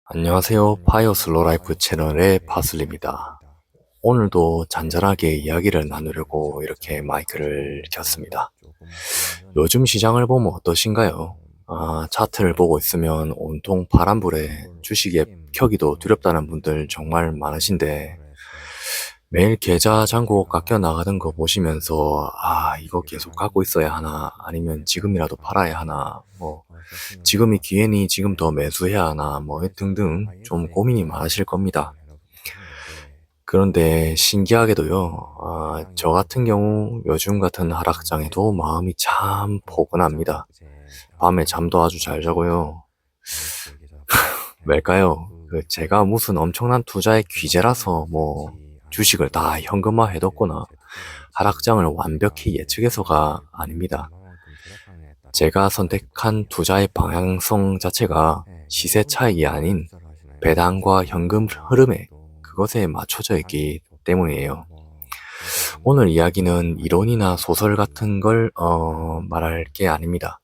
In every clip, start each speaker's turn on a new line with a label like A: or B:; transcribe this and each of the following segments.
A: 안녕하세요. 파이어 슬로 라이프 채널의 파슬리입니다. 오늘도 잔잔하게 이야기를 나누려고 이렇게 마이크를 켰습니다. 요즘 시장을 보면 어떠신가요? 차트를 보고 있으면 온통 파란불에 주식에 켜기도 두렵다는 분들 정말 많으신데 매일 계좌 잔고 깎여 나가는 거 보시면서 이거 계속 갖고 있어야 하나 아니면 지금이라도 팔아야 하나 지금이 기회니 지금 더 매수해야 하나 등등 좀 고민이 많으실 겁니다. 그런데 신기하게도요, 저 같은 경우 요즘 같은 하락장에도 마음이 참 포근합니다. 밤에 잠도 아주 잘 자고요. 왜일까요? 제가 무슨 엄청난 투자의 귀재라서 주식을 다 현금화 해뒀거나 하락장을 완벽히 예측해서가 아닙니다. 제가 선택한 투자의 방향성 자체가 시세 차익이 아닌 배당과 현금 흐름에 그것에 맞춰져 있기 때문이에요. 오늘 이야기는 이론이나 소설 같은 걸 말할 게 아닙니다.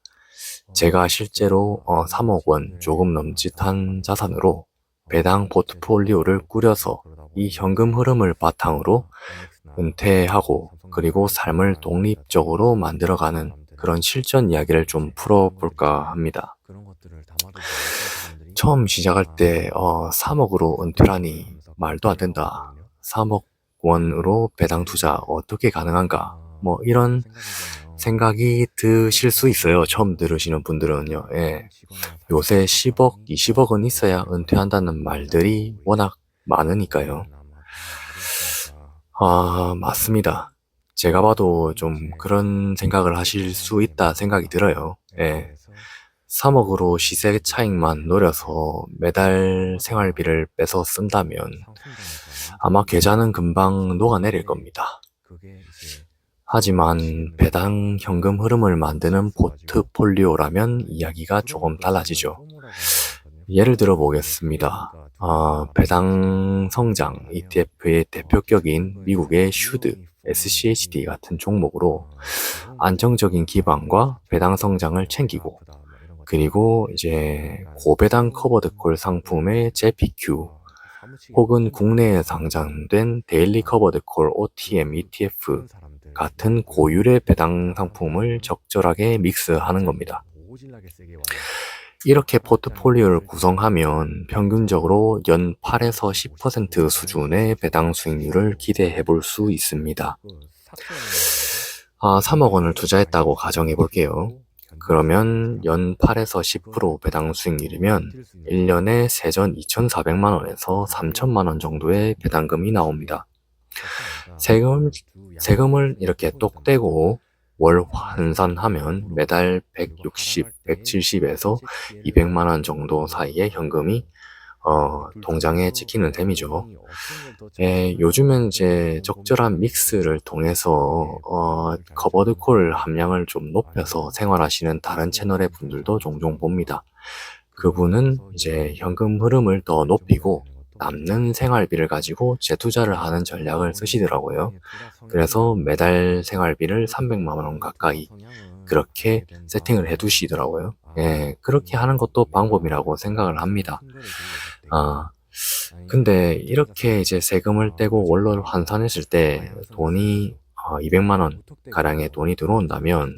A: 제가 실제로 3억 원 조금 넘짓한 자산으로 배당 포트폴리오를 꾸려서 이 현금 흐름을 바탕으로 은퇴하고 그리고 삶을 독립적으로 만들어가는 그런 실전 이야기를 좀 풀어볼까 합니다. 처음 시작할 때 3억으로 은퇴라니 말도 안 된다. 3억 원으로 배당 투자 어떻게 가능한가? 이런 생각이 드실 수 있어요. 처음 들으시는 분들은요. 예. 요새 10억, 20억은 있어야 은퇴한다는 말들이 워낙 많으니까요. 맞습니다. 제가 봐도 좀 그런 생각을 하실 수 있다 생각이 들어요. 예. 3억으로 시세 차익만 노려서 매달 생활비를 빼서 쓴다면 아마 계좌는 금방 녹아내릴 겁니다. 하지만 배당 현금 흐름을 만드는 포트폴리오라면 이야기가 조금 달라지죠. 예를 들어 보겠습니다. 배당 성장 ETF의 대표격인 미국의 슈드, SCHD 같은 종목으로 안정적인 기반과 배당 성장을 챙기고 그리고 이제 고배당 커버드 콜 상품의 JPQ 혹은 국내에 상장된 데일리 커버드 콜 OTM ETF 같은 고율의 배당 상품을 적절하게 믹스하는 겁니다. 이렇게 포트폴리오를 구성하면 평균적으로 연 8에서 10% 수준의 배당 수익률을 기대해 볼 수 있습니다. 3억 원을 투자했다고 가정해 볼게요. 그러면 연 8에서 10% 배당 수익률이면 1년에 세전 2,400만 원에서 3천만 원 정도의 배당금이 나옵니다. 세금을 이렇게 똑 떼고 월 환산하면 매달 160, 170에서 200만 원 정도 사이의 현금이 통장에 찍히는 셈이죠. 요즘은 이제 적절한 믹스를 통해서 커버드 콜 함량을 좀 높여서 생활하시는 다른 채널의 분들도 종종 봅니다. 그분은 이제 현금 흐름을 더 높이고 남는 생활비를 가지고 재투자를 하는 전략을 쓰시더라고요. 그래서 매달 생활비를 300만 원 가까이 그렇게 세팅을 해두시더라고요. 그렇게 하는 것도 방법이라고 생각을 합니다. 근데 이렇게 이제 세금을 떼고 원로를 환산했을 때 돈이 200만 원 가량의 돈이 들어온다면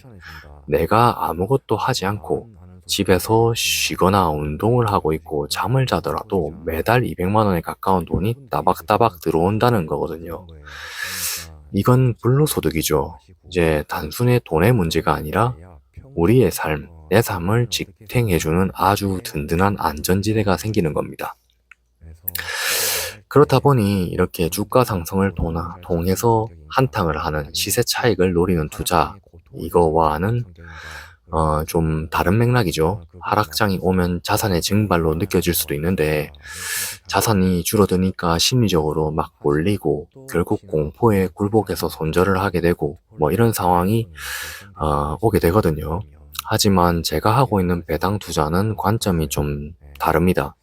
A: 내가 아무것도 하지 않고 집에서 쉬거나 운동을 하고 있고 잠을 자더라도 매달 200만 원에 가까운 돈이 따박따박 들어온다는 거거든요. 이건 불로소득이죠. 이제 단순히 돈의 문제가 아니라 우리의 삶, 내 삶을 지탱해주는 아주 든든한 안전지대가 생기는 겁니다. 그렇다 보니 이렇게 주가 상승을 통해서 한탕을 하는 시세 차익을 노리는 투자, 이거와는 좀 다른 맥락이죠. 하락장이 오면 자산의 증발로 느껴질 수도 있는데 자산이 줄어드니까 심리적으로 막 몰리고 결국 공포에 굴복해서 손절을 하게 되고 이런 상황이 오게 되거든요. 하지만 제가 하고 있는 배당 투자는 관점이 좀 다릅니다.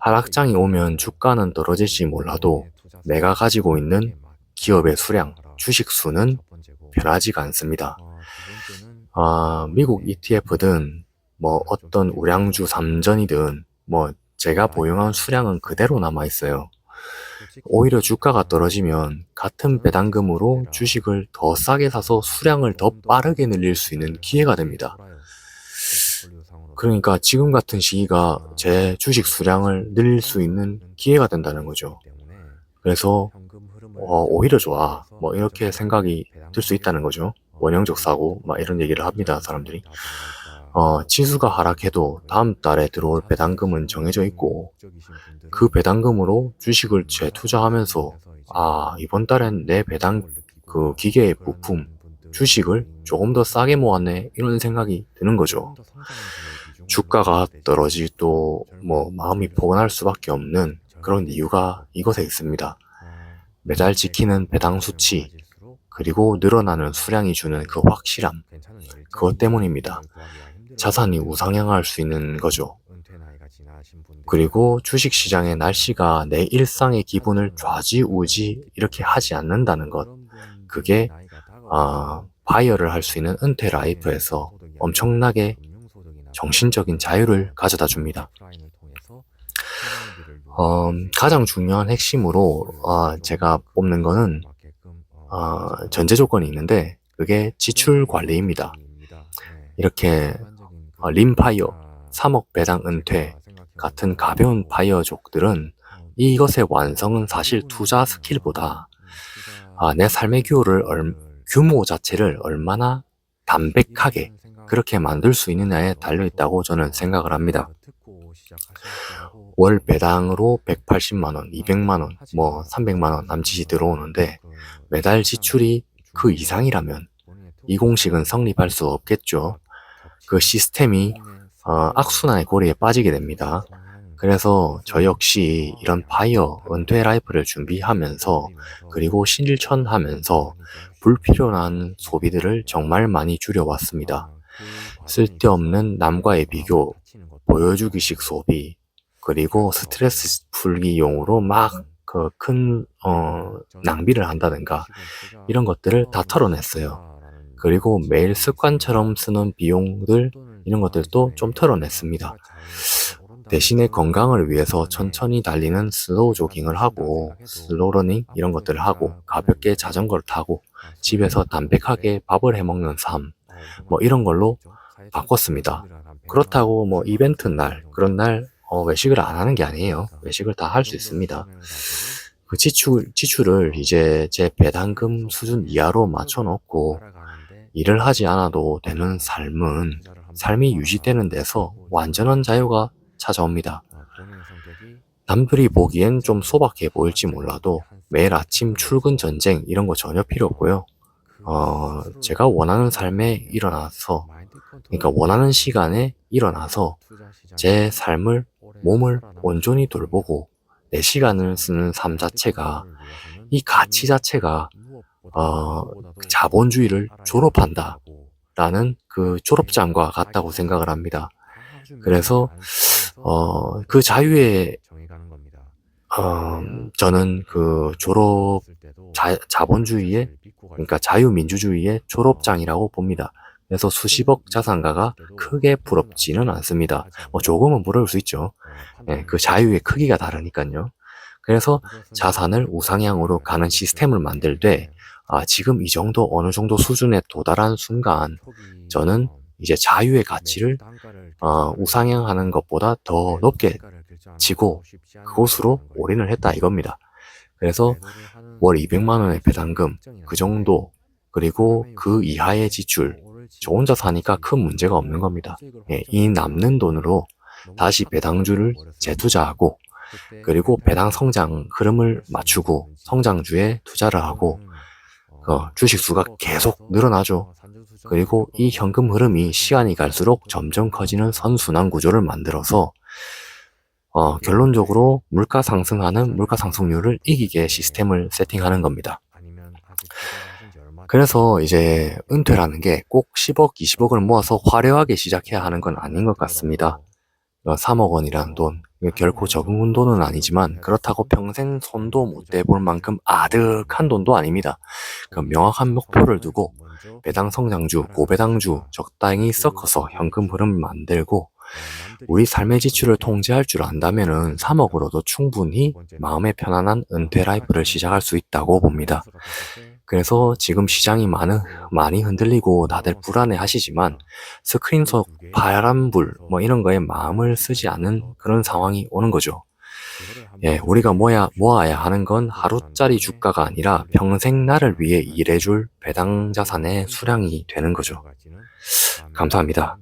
A: 하락장이 오면 주가는 떨어질지 몰라도 내가 가지고 있는 기업의 수량, 주식 수는 변하지가 않습니다. 미국 ETF든 어떤 우량주 3전이든 제가 보유한 수량은 그대로 남아 있어요. 오히려 주가가 떨어지면 같은 배당금으로 주식을 더 싸게 사서 수량을 더 빠르게 늘릴 수 있는 기회가 됩니다. 그러니까 지금 같은 시기가 제 주식 수량을 늘릴 수 있는 기회가 된다는 거죠. 그래서 오히려 좋아. 뭐 이렇게 생각이 들 수 있다는 거죠. 원형적 사고 막 이런 얘기를 합니다, 사람들이. 지수가 하락해도 다음 달에 들어올 배당금은 정해져 있고 그 배당금으로 주식을 재투자하면서 이번 달엔 내 배당 그 기계 부품 주식을 조금 더 싸게 모았네 이런 생각이 드는 거죠. 주가가 떨어지도 뭐 마음이 포근할 수밖에 없는 그런 이유가 이것에 있습니다. 매달 지키는 배당 수치 그리고 늘어나는 수량이 주는 그 확실함 그것 때문입니다. 자산이 우상향할 수 있는 거죠. 그리고 주식시장의 날씨가 내 일상의 기분을 좌지우지 이렇게 하지 않는다는 것. 그게 바이어를 할 수 있는 은퇴 라이프에서 엄청나게 정신적인 자유를 가져다 줍니다. 가장 중요한 핵심으로 제가 뽑는 거는 전제 조건이 있는데 그게 지출 관리입니다. 이렇게 림파이어, 3억 배당 은퇴 같은 가벼운 바이어족들은 이것의 완성은 사실 투자 스킬보다 내 삶의 규모 자체를 얼마나 담백하게 그렇게 만들 수 있느냐에 달려있다고 저는 생각을 합니다. 월 배당으로 180만원, 200만원, 뭐 300만원 남짓이 들어오는데 매달 지출이 그 이상이라면 이 공식은 성립할 수 없겠죠. 그 시스템이 악순환의 고리에 빠지게 됩니다. 그래서 저 역시 이런 바이어 은퇴 라이프를 준비하면서 그리고 실천하면서 불필요한 소비들을 정말 많이 줄여왔습니다. 쓸데없는 남과의 비교, 보여주기식 소비, 그리고 스트레스 풀기용으로 막 그 큰 낭비를 한다든가 이런 것들을 다 털어냈어요. 그리고 매일 습관처럼 쓰는 비용들 이런 것들도 좀 털어냈습니다. 대신에 건강을 위해서 천천히 달리는 슬로우 조깅을 하고 슬로우 러닝 이런 것들을 하고 가볍게 자전거를 타고 집에서 담백하게 밥을 해먹는 삶 뭐 이런 걸로 바꿨습니다. 그렇다고 뭐 이벤트 날 그런 날 외식을 안 하는 게 아니에요. 외식을 다 할 수 있습니다. 그 지출을 이제 제 배당금 수준 이하로 맞춰놓고 일을 하지 않아도 되는 삶이 유지되는 데서 완전한 자유가 찾아옵니다. 남들이 보기엔 좀 소박해 보일지 몰라도 매일 아침 출근 전쟁 이런 거 전혀 필요 없고요. 제가 원하는 삶에 일어나서, 그러니까 원하는 시간에 일어나서 제 삶을, 몸을 온전히 돌보고 내 시간을 쓰는 삶 자체가, 이 가치 자체가, 자본주의를 졸업한다. 라는 그 졸업장과 같다고 생각을 합니다. 그래서, 그 자유의, 저는 그 자본주의의, 그러니까 자유민주주의의 졸업장이라고 봅니다. 그래서 수십억 자산가가 크게 부럽지는 않습니다. 조금은 부러울 수 있죠. 그 자유의 크기가 다르니까요. 그래서 자산을 우상향으로 가는 시스템을 만들 때, 지금 이 정도 어느 정도 수준에 도달한 순간, 저는 이제 자유의 가치를 우상향하는 것보다 더 높게 지고 그곳으로 올인을 했다 이겁니다. 그래서 월 200만 원의 배당금 그 정도 그리고 그 이하의 지출 저 혼자 사니까 큰 문제가 없는 겁니다. 이 남는 돈으로 다시 배당주를 재투자하고 그리고 배당 성장 흐름을 맞추고 성장주에 투자를 하고 주식 수가 계속 늘어나죠. 그리고 이 현금 흐름이 시간이 갈수록 점점 커지는 선순환 구조를 만들어서 결론적으로 물가 상승하는 물가 상승률을 이기게 시스템을 세팅하는 겁니다. 그래서 이제 은퇴라는 게 꼭 10억, 20억을 모아서 화려하게 시작해야 하는 건 아닌 것 같습니다. 3억 원이라는 돈, 결코 적은 돈은 아니지만 그렇다고 평생 손도 못 대볼 만큼 아득한 돈도 아닙니다. 명확한 목표를 두고 배당 성장주, 고배당주 적당히 섞어서 현금 흐름을 만들고 우리 삶의 지출을 통제할 줄 안다면은 3억으로도 충분히 마음의 편안한 은퇴 라이프를 시작할 수 있다고 봅니다. 그래서 지금 시장이 많이 흔들리고 다들 불안해 하시지만 스크린 속 파란불 뭐 이런 거에 마음을 쓰지 않는 그런 상황이 오는 거죠. 예, 우리가 모아야 하는 건 하루짜리 주가가 아니라 평생 나를 위해 일해줄 배당 자산의 수량이 되는 거죠. 감사합니다.